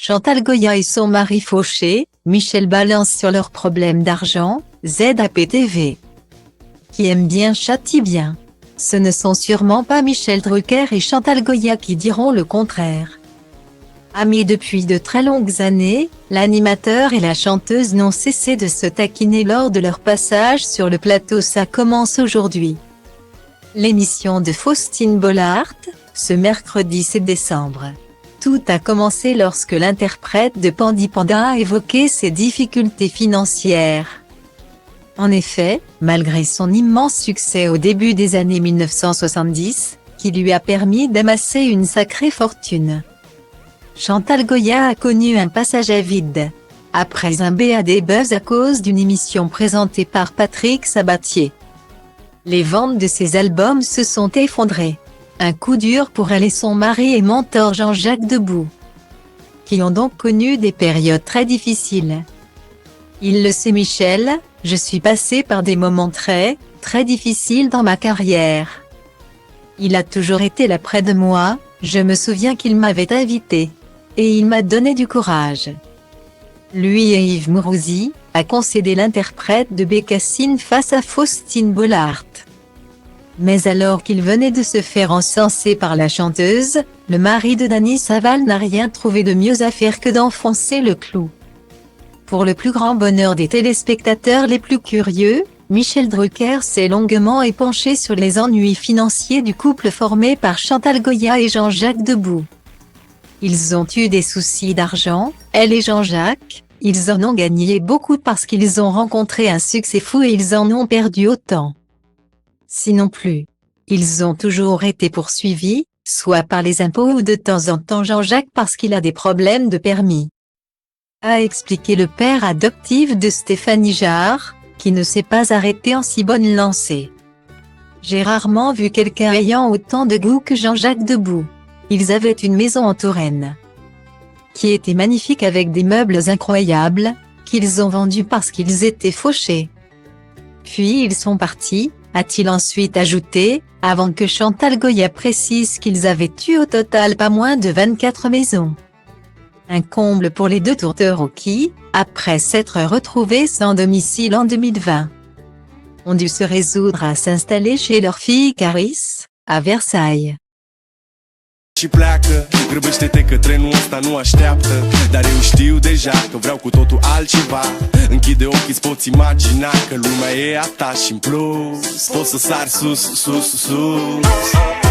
Chantal Goya et son mari fauché, Michel balance sur leurs problèmes d'argent, ZAPTV. Qui aime bien châtie bien. Ce ne sont sûrement pas Michel Drucker et Chantal Goya qui diront le contraire. Amis depuis de très longues années, l'animateur et la chanteuse n'ont cessé de se taquiner lors de leur passage sur le plateau. Ça commence aujourd'hui. L'émission de Faustine Bollaert, ce mercredi 7 décembre. Tout a commencé lorsque l'interprète de Pandi Panda a évoqué ses difficultés financières. En effet, malgré son immense succès au début des années 1970, qui lui a permis d'amasser une sacrée fortune, Chantal Goya a connu un passage à vide, après un bad buzz à cause d'une émission présentée par Patrick Sabatier. Les ventes de ses albums se sont effondrées. Un coup dur pour elle et son mari et mentor Jean-Jacques Debout, qui ont donc connu des périodes très difficiles. Il le sait Michel, je suis passé par des moments très difficiles dans ma carrière. Il a toujours été là près de moi, je me souviens qu'il m'avait invité. Et il m'a donné du courage. Lui et Yves Mourouzi, a concédé l'interprète de Bécassine face à Faustine Bollaert. Mais alors qu'il venait de se faire encenser par la chanteuse, le mari de Dany Saval n'a rien trouvé de mieux à faire que d'enfoncer le clou. Pour le plus grand bonheur des téléspectateurs les plus curieux, Michel Drucker s'est longuement épanché sur les ennuis financiers du couple formé par Chantal Goya et Jean-Jacques Debout. Ils ont eu des soucis d'argent, elle et Jean-Jacques, ils en ont gagné beaucoup parce qu'ils ont rencontré un succès fou et ils en ont perdu autant. Sinon plus. Ils ont toujours été poursuivis, soit par les impôts ou de temps en temps Jean-Jacques parce qu'il a des problèmes de permis. A expliqué le père adoptif de Stéphanie Jarre, qui ne s'est pas arrêté en si bonne lancée. J'ai rarement vu quelqu'un ayant autant de goût que Jean-Jacques Debout. Ils avaient une maison en Touraine, qui était magnifique avec des meubles incroyables, qu'ils ont vendus parce qu'ils étaient fauchés. Puis ils sont partis, a-t-il ensuite ajouté, avant que Chantal Goya précise qu'ils avaient eu au total pas moins de 24 maisons. Un comble pour les deux tourtereaux qui, après s'être retrouvés sans domicile en 2020, ont dû se résoudre à s'installer chez leur fille Caris, à Versailles. Și pleacă, grăbește-te că trenul ăsta nu așteaptă. Dar eu știu deja că vreau cu totul altceva. Închide ochii, îți poți imagina că lumea e a ta și în plus poți să sari sus, sus, sus.